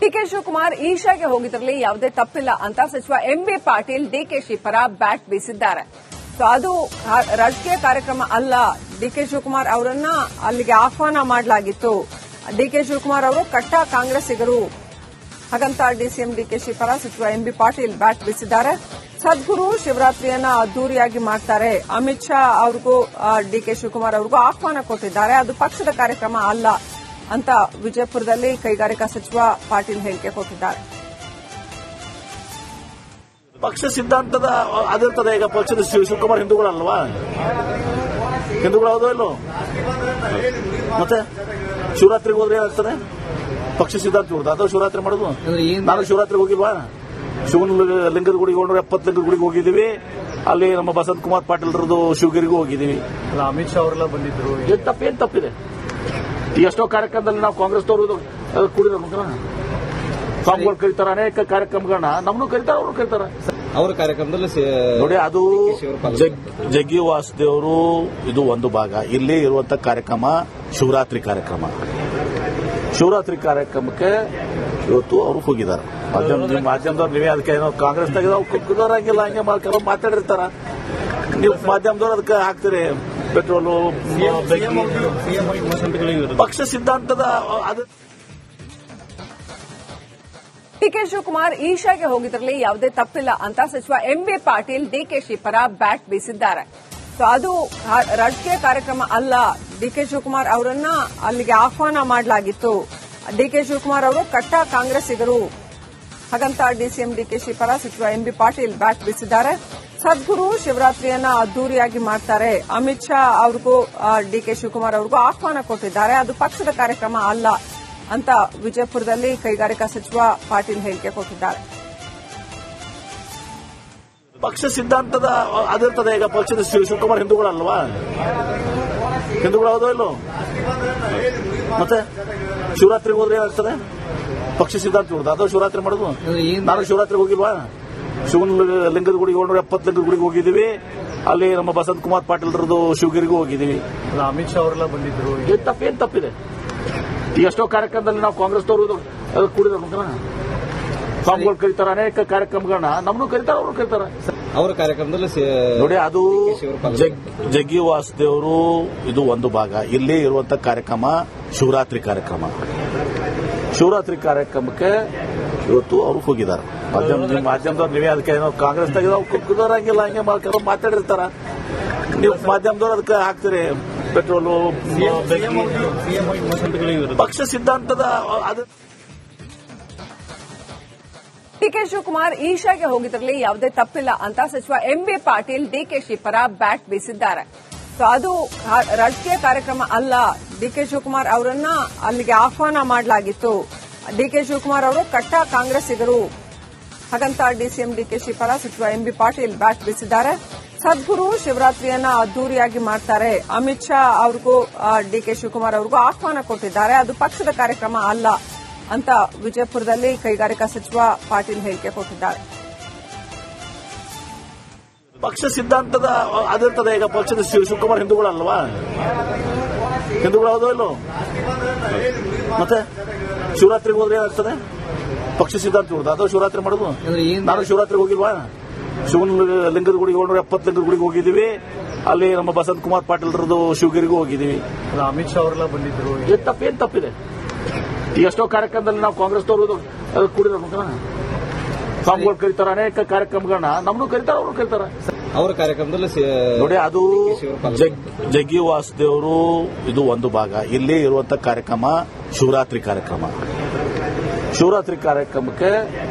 DK Shivakumar ಈಶಾಗೆ ಹೋಗಿದ್ರಲ್ಲಿ ಯಾವುದೇ ತಪ್ಪಿಲ್ಲ ಅಂತ ಸಚಿವ ಎಂಬಿ ಪಾಟೀಲ್ ಡಿಕೆಶಿ ಪರ ಬ್ಯಾಟ್ ಬೀಸಿದ್ದಾರೆ. ಅದು ರಾಜಕೀಯ ಕಾರ್ಯಕ್ರಮ ಅಲ್ಲ. ಡಿಕೆ ಶಿವಕುಮಾರ್ ಅವರನ್ನ ಅಲ್ಲಿಗೆ ಆಹ್ವಾನ ಮಾಡಲಾಗಿತ್ತು. ಡಿಕೆ ಶಿವಕುಮಾರ್ ಅವರು ಕಟ್ಟ ಕಾಂಗ್ರೆಸ್ಸಿಗರು. ಹಾಗಂತ ಡಿಸಿಎಂ ಡಿಕೆಶಿ ಪರ ಸಚಿವ ಎಂಬಿ ಪಾಟೀಲ್ ಬ್ಯಾಟ್ ಬೀಸಿದ್ದಾರೆ. ಸದ್ಗುರು ಶಿವರಾತ್ರಿಯನ್ನ ಅದ್ದೂರಿಯಾಗಿ ಮಾಡ್ತಾರೆ. ಅಮಿತ್ ಶಾ ಅವ್ರಿಗೂ ಡಿಕೆ ಶಿವಕುಮಾರ್ ಅವ್ರಿಗೂ ಆಹ್ವಾನ ಕೊಟ್ಟಿದ್ದಾರೆ. ಅದು ಪಕ್ಷದ ಕಾರ್ಯಕ್ರಮ ಅಲ್ಲ ಅಂತ ವಿಜಯಪುರದಲ್ಲಿ ಕೈಗಾರಿಕಾ ಸಚಿವ ಪಾಟೀಲ್ ಹೇಳಿಕೆ ಕೊಟ್ಟಿದ್ದಾರೆ. ಪಕ್ಷ ಸಿದ್ಧಾಂತದ ಆಗಿರ್ತದೆ. ಈಗ ಪಕ್ಷದ ಶಿವಕುಮಾರ್ ಹಿಂದೂಗಳಲ್ವಾ? ಹಿಂದೂಗಳು ಹೌದೋ ಇಲ್ಲೋ? ಮತ್ತೆ ಶಿವರಾತ್ರಿಗೆ ಹೋದ್ರೆ ಏನಾಗ್ತದೆ? ಪಕ್ಷ ಸಿದ್ಧಾಂತ ಇವ್ರದ್ದು. ಅಥವಾ ಶಿವರಾತ್ರಿ ಮಾಡೋದು? ನಾನು ಶಿವರಾತ್ರಿಗೆ ಹೋಗಿಲ್ವಾ? ಶಿವನ ಲಿಂಗದ ಗುಡಿಗೆ 70 ಲಿಂಗದ ಗುಡಿಗೆ ಹೋಗಿದ್ದೀವಿ. ಅಲ್ಲಿ ನಮ್ಮ ಬಸಂತ್ ಕುಮಾರ್ ಪಾಟೀಲ್ರದ್ದು ಶಿವಗಿರಿಗೂ ಹೋಗಿದ್ದೀವಿ. ಅಮಿತ್ ಶಾ ಅವರೆಲ್ಲ ಬಂದಿದ್ರು. ಏನ್ ತಪ್ಪಿದೆ? ಎಷ್ಟೋ ಕಾರ್ಯಕ್ರಮದಲ್ಲಿ ನಾವು ಕಾಂಗ್ರೆಸ್ನವರು ಕೂಡಿರೋ ಸ್ವಾಮಿಗಳು ಕರೀತಾರೆ. ಅನೇಕ ಕಾರ್ಯಕ್ರಮಗಳನ್ನ ನಮ್ಮನ್ನು ಕರೀತಾರೆ, ಅವರು ಕರೀತಾರೆ. ಅವರ ಕಾರ್ಯಕ್ರಮದಲ್ಲಿ ನೋಡಿ, ಅದು ಜಗ್ಗಿ ವಾಸುದೇವರು ಇದು ಒಂದು ಭಾಗ. ಇಲ್ಲಿ ಇರುವಂತಹ ಕಾರ್ಯಕ್ರಮ ಶಿವರಾತ್ರಿ ಕಾರ್ಯಕ್ರಮ. ಶಿವರಾತ್ರಿ ಕಾರ್ಯಕ್ರಮಕ್ಕೆ ಇವತ್ತು ಅವರು ಹೋಗಿದ್ದಾರೆ. ಮಾಧ್ಯಮದವ್ರು ನೀವೇ ಅದಕ್ಕೆ ಏನೋ ಕಾಂಗ್ರೆಸ್ನಾಗ ಕುದೋರಂಗಿಲ್ಲ, ಹಂಗೆ ಮಾಡ್ಕೊಂಡು ಮಾತಾಡಿರ್ತಾರ. ನೀವು ಮಾಧ್ಯಮದವ್ರು ಅದಕ್ಕೆ ಹಾಕ್ತೀರಿ ಪೆಟ್ರೋಲು. ಪಕ್ಷ ಸಿದ್ಧಾಂತದ ಡಿಕೆ ಶಿವಕುಮಾರ್ ಈಶಾಗೆ ಹೋಗಿದ್ರಲ್ಲಿ ಯಾವುದೇ ತಪ್ಪಿಲ್ಲ ಅಂತ ಸಚಿವ ಎಂಬಿ ಪಾಟೀಲ್ ಡಿಕೆಶಿ ಪರ ಬ್ಯಾಟ್ ಬೀಸಿದ್ದಾರೆ. ಅದು ರಾಜಕೀಯ ಕಾರ್ಯಕ್ರಮ ಅಲ್ಲ. ಡಿಕೆ ಶಿವಕುಮಾರ್ ಅವರನ್ನ ಅಲ್ಲಿಗೆ ಆಹ್ವಾನ ಮಾಡಲಾಗಿತ್ತು. ಡಿಕೆ ಶಿವಕುಮಾರ್ ಅವರು ಕಟ್ಟ ಕಾಂಗ್ರೆಸ್ಸಿಗರು. ಹಾಗಂತ ಡಿಸಿಎಂ ಡಿಕೆಶಿ ಪರ ಸಚಿವ ಎಂಬಿ ಪಾಟೀಲ್ ಬ್ಯಾಟ್ ಬೀಸಿದ್ದಾರೆ. ಸದ್ಗುರು ಶಿವರಾತ್ರಿಯನ್ನ ಅದ್ದೂರಿಯಾಗಿ ಮಾಡ್ತಾರೆ. ಅಮಿತ್ ಶಾ ಅವ್ರಿಗೂ ಡಿಕೆ ಶಿವಕುಮಾರ್ ಅವ್ರಿಗೂ ಆಹ್ವಾನ ಕೊಟ್ಟಿದ್ದಾರೆ. ಅದು ಪಕ್ಷದ ಕಾರ್ಯಕ್ರಮ ಅಲ್ಲ ಅಂತ ವಿಜಯಪುರದಲ್ಲಿ ಕೈಗಾರಿಕಾ ಸಚಿವ ಪಾಟೀಲ್ ಹೇಳಿಕೆ ಕೊಟ್ಟಿದ್ದಾರೆ. ಪಕ್ಷ ಸಿದ್ಧಾಂತದ ಆಗಿರ್ತದೆ. ಈಗ ಪಕ್ಷದ ಶಿವಕುಮಾರ್ ಹಿಂದೂಗಳಲ್ವಾ? ಹಿಂದೂಗಳು ಹೌದೋ ಇಲ್ಲೋ? ಮತ್ತೆ ಶಿವರಾತ್ರಿಗೆ ಹೋದ್ರೆ ಏನಾಗ್ತದೆ? ಪಕ್ಷ ಸಿದ್ಧಾಂತ ಇವ್ರದ್ದು. ಅಥವಾ ಶಿವರಾತ್ರಿ ಮಾಡೋದು? ನಾನು ಶಿವರಾತ್ರಿಗೆ ಹೋಗಿಲ್ವಾ? ಶಿವನ ಲಿಂಗದ ಗುಡಿಗೆ 70 ಲಿಂಗದ ಗುಡಿಗೆ ಹೋಗಿದ್ದೀವಿ. ಅಲ್ಲಿ ನಮ್ಮ ಬಸಂತ್ ಕುಮಾರ್ ಪಾಟೀಲ್ರದ್ದು ಶಿವಗಿರಿಗೂ ಹೋಗಿದ್ದೀವಿ. ಅಮಿತ್ ಶಾ ಅವರೆಲ್ಲ ಬಂದಿದ್ರು. ಏನ್ ತಪ್ಪಿದೆ? ಎಷ್ಟೋ ಕಾರ್ಯಕ್ರಮದಲ್ಲಿ ನಾವು ಕಾಂಗ್ರೆಸ್ನವರು ಕೂಡಿರೋ ಸ್ವಾಮಿಗಳು ಕರೀತಾರೆ. ಅನೇಕ ಕಾರ್ಯಕ್ರಮಗಳನ್ನ ನಮ್ಮನ್ನು ಕರೀತಾರೆ, ಅವರು ಕರೀತಾರೆ. ಅವರ ಕಾರ್ಯಕ್ರಮದಲ್ಲಿ ನೋಡಿ, ಅದು ಜಗ್ಗಿ ವಾಸುದೇವರು ಇದು ಒಂದು ಭಾಗ. ಇಲ್ಲಿ ಇರುವಂತಹ ಕಾರ್ಯಕ್ರಮ ಶಿವರಾತ್ರಿ ಕಾರ್ಯಕ್ರಮ. ಶಿವರಾತ್ರಿ ಕಾರ್ಯಕ್ರಮಕ್ಕೆ ಇವತ್ತು ಅವರು ಹೋಗಿದ್ದಾರೆ. ಮಾಧ್ಯಮದವ್ರು ನೀವೇ ಅದಕ್ಕೆ ಏನೋ ಕಾಂಗ್ರೆಸ್ನಾಗ ಕುದೋರಂಗಿಲ್ಲ, ಹಂಗೆ ಮಾಡ್ಕೊಂಡು ಮಾತಾಡಿರ್ತಾರ. ನೀವು ಮಾಧ್ಯಮದವ್ರು ಅದಕ್ಕೆ ಹಾಕ್ತೀರಿ ಪೆಟ್ರೋಲು. ಪಕ್ಷ ಸಿದ್ಧಾಂತದ ಡಿಕೆ ಶಿವಕುಮಾರ್ ಈಶಾಗೆ ಹೋಗಿದ್ರಲ್ಲಿ ಯಾವುದೇ ತಪ್ಪಿಲ್ಲ ಅಂತ ಸಚಿವ ಎಂಬಿ ಪಾಟೀಲ್ ಡಿಕೆಶಿ ಪರ ಬ್ಯಾಟ್ ಬೀಸಿದ್ದಾರೆ. ಅದು ರಾಜಕೀಯ ಕಾರ್ಯಕ್ರಮ ಅಲ್ಲ. ಡಿಕೆ ಶಿವಕುಮಾರ್ ಅವರನ್ನ ಅಲ್ಲಿಗೆ ಆಹ್ವಾನ ಮಾಡಲಾಗಿತ್ತು. ಡಿಕೆ ಶಿವಕುಮಾರ್ ಅವರು ಕಟ್ಟ ಕಾಂಗ್ರೆಸ್ಸಿಗರು. ಹಾಗಂತ ಡಿಸಿಎಂ ಡಿಕೆಶಿ ಪರ ಸಚಿವ ಎಂಬಿ ಪಾಟೀಲ್ ಬ್ಯಾಟ್ ಬೀಸಿದ್ದಾರೆ. ಸದ್ಗುರು ಶಿವರಾತ್ರಿಯನ್ನ ಅದ್ದೂರಿಯಾಗಿ ಮಾಡ್ತಾರೆ. ಅಮಿತ್ ಶಾ ಅವ್ರಿಗೂ ಡಿಕೆ ಶಿವಕುಮಾರ್ ಅವ್ರಿಗೂ ಆಹ್ವಾನ ಕೊಟ್ಟಿದ್ದಾರೆ. ಅದು ಪಕ್ಷದ ಕಾರ್ಯಕ್ರಮ ಅಲ್ಲ ಅಂತ ವಿಜಯಪುರದಲ್ಲಿ ಕೈಗಾರಿಕಾ ಸಚಿವ ಪಾಟೀಲ್ ಹೇಳಿಕೆ ಕೊಟ್ಟಿದ್ದಾರೆ. ಪಕ್ಷ ಸಿದ್ಧಾಂತದ ಆಗಿರ್ತದೆ. ಈಗ ಪಕ್ಷದ ಶಿವಕುಮಾರ್ ಹಿಂದೂಗಳಲ್ವಾ? ಹಿಂದೂಗಳು ಹೌದೋ ಇಲ್ಲೋ? ಮತ್ತೆ ಶಿವರಾತ್ರಿಗೆ ಹೋದ್ರೆ ಏನಾಗ್ತದೆ? ಪಕ್ಷ ಸಿದ್ಧಾಂತ ಇವ್ರದ್ದು. ಅಥವಾ ಶಿವರಾತ್ರಿ ಮಾಡೋದು? ನಾನು ಶಿವರಾತ್ರಿಗೆ ಹೋಗಿಲ್ವಾ? ಶಿವನ ಲಿಂಗದ ಗುಡಿಗೆ 70 ಲಿಂಗದ ಗುಡಿಗೆ ಹೋಗಿದ್ದೀವಿ. ಅಲ್ಲಿ ನಮ್ಮ ಬಸಂತ್ ಕುಮಾರ್ ಪಾಟೀಲ್ರದ್ದು ಶಿವಗಿರಿಗೂ ಹೋಗಿದ್ದೀವಿ. ಅಮಿತ್ ಶಾ ಅವರೆಲ್ಲ ಬಂದಿದ್ರು. ಏನ್ ತಪ್ಪಿದೆ? ಎಷ್ಟೋ ಕಾರ್ಯಕ್ರಮದಲ್ಲಿ ನಾವು ಕಾಂಗ್ರೆಸ್ನವರು ಕೂಡಿರೋ ಸ್ವಾಮಿಗಳು ಕರೀತಾರೆ. ಅನೇಕ ಕಾರ್ಯಕ್ರಮಗಳನ್ನ ನಮ್ಮನ್ನು ಕರೀತಾರೆ, ಅವರು ಕರೀತಾರೆ. ಅವರ ಕಾರ್ಯಕ್ರಮದಲ್ಲಿ ನೋಡಿ, ಅದು ಜಗ್ಗಿ ವಾಸುದೇವರು ಇದು ಒಂದು ಭಾಗ. ಇಲ್ಲಿ ಇರುವಂತಹ ಕಾರ್ಯಕ್ರಮ ಶಿವರಾತ್ರಿ ಕಾರ್ಯಕ್ರಮ. ಶಿವರಾತ್ರಿ ಕಾರ್ಯಕ್ರಮಕ್ಕೆ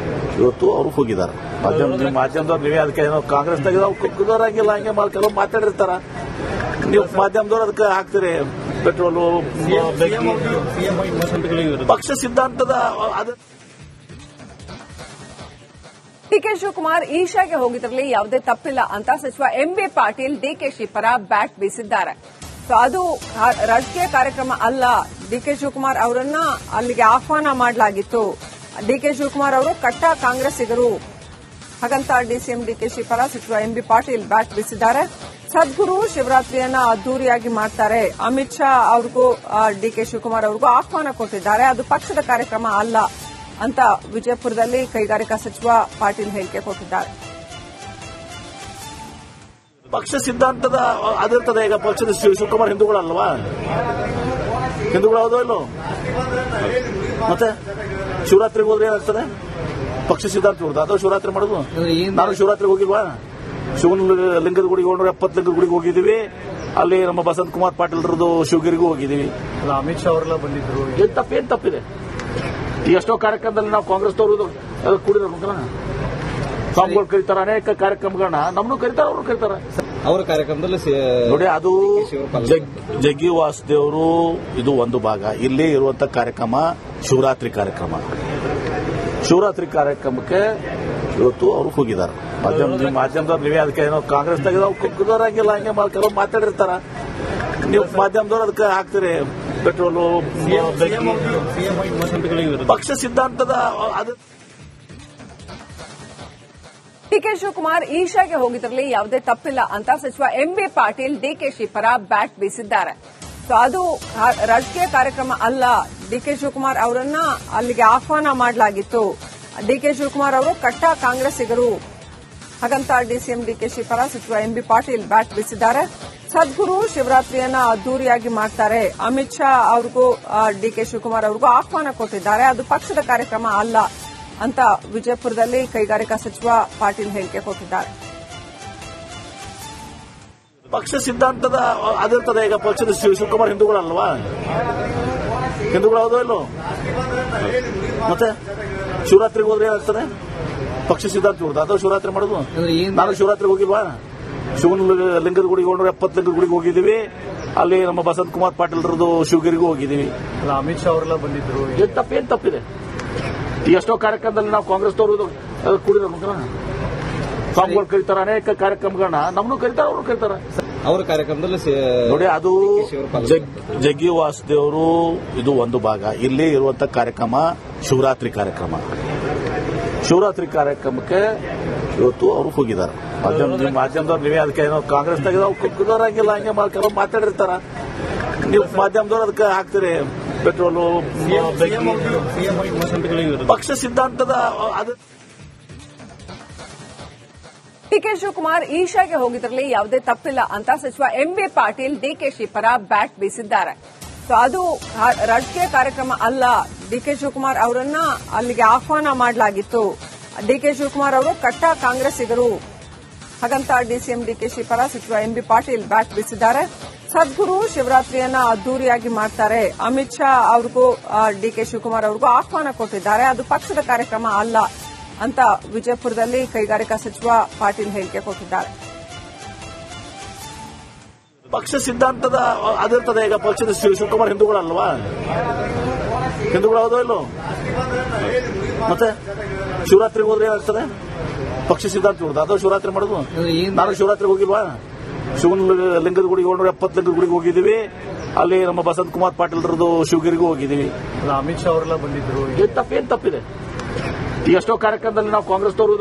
ಇವತ್ತು ಅವರು ಹೋಗಿದ್ದಾರೆ. ಮಾಧ್ಯಮದವ್ರು ನೀವೇ ಅದಕ್ಕೆ ಏನೋ ಕಾಂಗ್ರೆಸ್ನಾಗ ಕುದೋರಂಗಿಲ್ಲ, ಹಂಗೆ ಮಾಡ್ಕೊಂಡು ಮಾತಾಡಿರ್ತಾರ. ನೀವು ಮಾಧ್ಯಮದವ್ರು ಅದಕ್ಕೆ ಹಾಕ್ತೀರಿ ಪೆಟ್ರೋಲು. ಪಕ್ಷ ಸಿದ್ಧಾಂತದ ಡಿಕೆ ಶಿವಕುಮಾರ್ ಈಶಾಗೆ ಹೋಗಿದ್ರಲ್ಲಿ ಯಾವುದೇ ತಪ್ಪಿಲ್ಲ ಅಂತ ಸಚಿವ ಎಂಬಿ ಪಾಟೀಲ್ ಡಿಕೆಶಿ ಪರ ಬ್ಯಾಟ್ ಬೀಸಿದ್ದಾರೆ. ಅದು ರಾಜಕೀಯ ಕಾರ್ಯಕ್ರಮ ಅಲ್ಲ. ಡಿಕೆ ಶಿವಕುಮಾರ್ ಅವರನ್ನ ಅಲ್ಲಿಗೆ ಆಹ್ವಾನ ಮಾಡಲಾಗಿತ್ತು. ಡಿಕೆ ಶಿವಕುಮಾರ್ ಅವರು ಕಟ್ಟ ಕಾಂಗ್ರೆಸ್ಸಿಗರು. ಹಾಗಂತ ಡಿಸಿಎಂ ಡಿಕೆಶಿ ಪರ ಸಚಿವ ಎಂಬಿ ಪಾಟೀಲ್ ಬ್ಯಾಟ್ ಬೀಸಿದ್ದಾರೆ. ಸದ್ಗುರು ಶಿವರಾತ್ರಿಯನ್ನ ಅದ್ದೂರಿಯಾಗಿ ಮಾಡ್ತಾರೆ. ಅಮಿತ್ ಶಾ ಅವ್ರಿಗೂ ಡಿಕೆ ಶಿವಕುಮಾರ್ ಅವ್ರಿಗೂ ಆಹ್ವಾನ ಕೊಟ್ಟಿದ್ದಾರೆ. ಅದು ಪಕ್ಷದ ಕಾರ್ಯಕ್ರಮ ಅಲ್ಲ ಅಂತ ವಿಜಯಪುರದಲ್ಲಿ ಕೈಗಾರಿಕಾ ಸಚಿವ ಪಾಟೀಲ್ ಹೇಳಿಕೆ ಕೊಟ್ಟಿದ್ದಾರೆ. ಪಕ್ಷ ಸಿದ್ಧಾಂತದ ಅದಿರ್ತದೆ. ಈಗ ಪಕ್ಷದ ಶಿವಕುಮಾರ್ ಹಿಂದೂಗಳಲ್ವಾ? ಹಿಂದೂಗಳು ಹೌದೋ ಇಲ್ಲೋ? ಮತ್ತೆ ಶಿವರಾತ್ರಿಗೆ ಹೋದ್ರೆ ಏನಾಗ್ತದೆ? ಪಕ್ಷ ಸಿದ್ಧಾಂತ ಇರೋದು ಅದು ಶಿವರಾತ್ರಿ ಮಾಡೋದು. ನಾನು ಶಿವರಾತ್ರಿಗೆ ಹೋಗಿಲ್ವಾ? ಶಿವನ ಲಿಂಗದ ಗುಡಿಗೆ 170 ಲಿಂಗದ ಗುಡಿಗೆ ಹೋಗಿದ್ದೀವಿ. ಅಲ್ಲಿ ನಮ್ಮ ಬಸಂತ್ ಕುಮಾರ್ ಪಾಟೀಲ್ರದ್ದು ಶಿವಗಿರಿಗೂ ಹೋಗಿದ್ದೀವಿ. ಅಮಿತ್ ಶಾ ಅವರೆಲ್ಲ ಬಂದಿದ್ರು. ಏನ್ ತಪ್ಪಿದೆ? ಈ ಎಷ್ಟೋ ಕಾರ್ಯಕ್ರಮದಲ್ಲಿ ನಾವು ಕಾಂಗ್ರೆಸ್ನವರು ಕೂಡಿರ್ಬೇಕಲ್ಲ. ಸ್ವಾಮಿಗಳು ಕರೀತಾರ, ಅನೇಕ ಕಾರ್ಯಕ್ರಮಗಳನ್ನ ನಮ್ಮನ್ನು ಕರೀತಾರ, ಅವರು ಕರೀತಾರ. ಅವರ ಕಾರ್ಯಕ್ರಮದಲ್ಲಿ ನೋಡಿ, ಅದು ಜಗ್ಗಿ ವಾಸುದೇವರು ಇದು ಒಂದು ಭಾಗ. ಇಲ್ಲೇ ಇರುವಂತಹ ಕಾರ್ಯಕ್ರಮ ಶಿವರಾತ್ರಿ ಕಾರ್ಯಕ್ರಮ. ಶಿವರಾತ್ರಿ ಕಾರ್ಯಕ್ರಮಕ್ಕೆ ಇವತ್ತು ಅವರು ಹೋಗಿದ್ದಾರೆ. ಮಾಧ್ಯಮದವ್ರು ನೀವೇ ಅದಕ್ಕೆ ಏನೋ ಕಾಂಗ್ರೆಸ್ದಾಗ ಕುಗ್ಗೋರಾಗಿಲ್ಲ, ಹಂಗೆ ಕೆಲವು ಮಾತಾಡಿರ್ತಾರ. ನೀವು ಮಾಧ್ಯಮದವ್ರು ಅದಕ್ಕೆ ಹಾಕ್ತೀರಿ ಪೆಟ್ರೋಲು. ಪಕ್ಷ ಸಿದ್ಧಾಂತದ ಅದು ಡಿಕೆ ಶಿವಕುಮಾರ್ ಈಶಾಗೆ ಹೋಗಿದ್ರಲ್ಲಿ ಯಾವುದೇ ತಪ್ಪಿಲ್ಲ ಅಂತ ಸಚಿವ ಎಂಬಿ ಪಾಟೀಲ್ ಡಿಕೆಶಿ ಪರ ಬ್ಯಾಟ್ ಬೀಸಿದ್ದಾರೆ. ಅದು ರಾಜಕೀಯ ಕಾರ್ಯಕ್ರಮ ಅಲ್ಲ. ಡಿಕೆ ಶಿವಕುಮಾರ್ ಅವರನ್ನ ಅಲ್ಲಿಗೆ ಆಹ್ವಾನ ಮಾಡಲಾಗಿತ್ತು. ಡಿಕೆ ಶಿವಕುಮಾರ್ ಅವರು ಕಟ್ಟ ಕಾಂಗ್ರೆಸ್ಸಿಗರು. ಹಾಗಂತ ಡಿಸಿಎಂ ಡಿಕೆಶಿ ಪರ ಸಚಿವ ಎಂಬಿ ಪಾಟೀಲ್ ಬ್ಯಾಟ್ ಬೀಸಿದ್ದಾರೆ. ಸದ್ಗುರು ಶಿವರಾತ್ರಿಯನ್ನ ಅದ್ದೂರಿಯಾಗಿ ಮಾಡ್ತಾರೆ. ಅಮಿತ್ ಶಾ ಅವ್ರಿಗೂ ಡಿಕೆ ಶಿವಕುಮಾರ್ ಅವ್ರಿಗೂ ಆಹ್ವಾನ ಕೊಟ್ಟಿದ್ದಾರೆ. ಅದು ಪಕ್ಷದ ಕಾರ್ಯಕ್ರಮ ಅಲ್ಲ ಅಂತ ವಿಜಯಪುರದಲ್ಲಿ ಕೈಗಾರಿಕಾ ಸಚಿವ ಪಾಟೀಲ್ ಹೇಳಿಕೆ ಕೊಟ್ಟಿದ್ದಾರೆ. ಪಕ್ಷ ಸಿದ್ಧಾಂತದ ಅದಿರ್ತದೆ. ಈಗ ಪಕ್ಷದ ಶಿವಕುಮಾರ್ ಹಿಂದೂಗಳಲ್ವಾ? ಹಿಂದೂಗಳು ಹೌದೋ ಇಲ್ಲೋ? ಮತ್ತೆ ಶಿವರಾತ್ರಿಗೆ ಹೋದ್ರೆ ಏನಾಗ್ತದೆ? ಪಕ್ಷ ಸಿದ್ಧಾಂತ ಇರೋದು ಅದು ಶಿವರಾತ್ರಿ ಮಾಡೋದು. ನಾನು ಶಿವರಾತ್ರಿಗೆ ಹೋಗಿಲ್ವಾ? ಶಿವನ ಲಿಂಗದ ಗುಡಿಗೆ 170 ಲಿಂಗದ ಗುಡಿಗೆ ಹೋಗಿದ್ದೀವಿ. ಅಲ್ಲಿ ನಮ್ಮ ಬಸಂತ್ ಕುಮಾರ್ ಪಾಟೀಲ್ರದ್ದು ಶಿವಗಿರಿಗೂ ಹೋಗಿದ್ದೀವಿ. ಅಮಿತ್ ಶಾ ಅವರೆಲ್ಲ ಬಂದಿದ್ರು. ಏನ್ ತಪ್ಪಿದೆ? ಈ ಎಷ್ಟೋ ಕಾರ್ಯಕ್ರಮದಲ್ಲಿ ನಾವು ಕಾಂಗ್ರೆಸ್ನವರು ಕೂಡಿರ್ಬೇಕಲ್ಲ. ಸ್ವಾಮಿಗಳು ಕರೀತಾರ, ಅನೇಕ ಕಾರ್ಯಕ್ರಮಗಳನ್ನ ನಮ್ಮನ್ನು ಕರೀತಾರ, ಅವರು ಕರೀತಾರ. ಅವರ ಕಾರ್ಯಕ್ರಮದಲ್ಲಿ ನೋಡಿ, ಅದು ಜಗ್ಗಿ ವಾಸುದೇವರು ಇದು ಒಂದು ಭಾಗ. ಇಲ್ಲೇ ಇರುವಂತಹ ಕಾರ್ಯಕ್ರಮ ಶಿವರಾತ್ರಿ ಕಾರ್ಯಕ್ರಮ. ಶಿವರಾತ್ರಿ ಕಾರ್ಯಕ್ರಮಕ್ಕೆ ಇವತ್ತು ಅವರು ಹೋಗಿದ್ದಾರೆ. ಮಾಧ್ಯಮದವ್ರು ನೀವೇ ಅದಕ್ಕೆ ಏನೋ ಕಾಂಗ್ರೆಸ್ದಾಗ ಕುಗ್ಗೋರಾಗಿಲ್ಲ, ಹಂಗೆ ಕೆಲವು ಮಾತಾಡಿರ್ತಾರ. ನೀವು ಮಾಧ್ಯಮದವ್ರು ಅದಕ್ಕೆ ಹಾಕ್ತೀರಿ ಪೆಟ್ರೋಲು. ಪಕ್ಷ ಸಿದ್ಧಾಂತದ ಅದು ಡಿಕೆ ಶಿವಕುಮಾರ್ ಈಶಾಗೆ ಹೋಗಿದ್ರಲ್ಲಿ ಯಾವುದೇ ತಪ್ಪಿಲ್ಲ ಅಂತ ಸಚಿವ ಎಂಬಿ ಪಾಟೀಲ್ ಡಿಕೆಶಿ ಪರ ಬ್ಯಾಟ್ ಬೀಸಿದ್ದಾರೆ. ಅದು ರಾಜಕೀಯ ಕಾರ್ಯಕ್ರಮ ಅಲ್ಲ. ಡಿಕೆ ಶಿವಕುಮಾರ್ ಅವರನ್ನ ಅಲ್ಲಿಗೆ ಆಹ್ವಾನ ಮಾಡಲಾಗಿತ್ತು. ಡಿಕೆ ಶಿವಕುಮಾರ್ ಅವರು ಕಟ್ಟ ಕಾಂಗ್ರೆಸ್ಸಿಗರು. ಹಾಗಂತ ಡಿಸಿಎಂ ಡಿಕೆಶಿ ಪರ ಸಚಿವ ಎಂಬಿ ಪಾಟೀಲ್ ಬ್ಯಾಟ್ ಬೀಸಿದ್ದಾರೆ. ಸದ್ಗುರು ಶಿವರಾತ್ರಿಯನ್ನ ಅದ್ದೂರಿಯಾಗಿ ಮಾಡ್ತಾರೆ. ಅಮಿತ್ ಶಾ ಅವ್ರಿಗೂ ಡಿಕೆ ಶಿವಕುಮಾರ್ ಅವ್ರಿಗೂ ಆಹ್ವಾನ ಕೊಟ್ಟಿದ್ದಾರೆ. ಅದು ಪಕ್ಷದ ಕಾರ್ಯಕ್ರಮ ಅಲ್ಲ ಅಂತ ವಿಜಯಪುರದಲ್ಲಿ ಕೈಗಾರಿಕಾ ಸಚಿವ ಪಾಟೀಲ್ ಹೇಳಿಕೆ ಕೊಟ್ಟಿದ್ದಾರೆ. ಪಕ್ಷ ಸಿದ್ಧಾಂತದ ಅದಿರ್ತದೆ. ಈಗ ಪಕ್ಷದ ಶಿವಕುಮಾರ್ ಹಿಂದೂಗಳಲ್ವಾ? ಹಿಂದೂಗಳು ಹೌದೋ ಇಲ್ಲೋ? ಮತ್ತೆ ಶಿವರಾತ್ರಿಗೆ ಹೋದ್ರೆ ಏನಾಗ್ತದೆ? ಪಕ್ಷ ಸಿದ್ಧಾಂತ ಇರೋದು ಅದು ಶಿವರಾತ್ರಿ ಮಾಡೋದು. ನಾನು ಶಿವರಾತ್ರಿಗೆ ಹೋಗಿಲ್ವಾ? ಶಿವನ ಲಿಂಗದ ಗುಡಿಗೆ 170 ಲಿಂಗದ ಗುಡಿಗೆ ಹೋಗಿದ್ದೀವಿ. ಅಲ್ಲಿ ನಮ್ಮ ಬಸಂತ್ ಕುಮಾರ್ ಪಾಟೀಲ್ರದ್ದು ಶಿವಗಿರಿಗೂ ಹೋಗಿದ್ದೀವಿ. ಅಮಿತ್ ಶಾ ಅವರೆಲ್ಲ ಬಂದಿದ್ರು. ಏನ್ ತಪ್ಪಿದೆ? ಈ ಎಷ್ಟೋ ಕಾರ್ಯಕ್ರಮದಲ್ಲಿ ನಾವು ಕಾಂಗ್ರೆಸ್ನವರು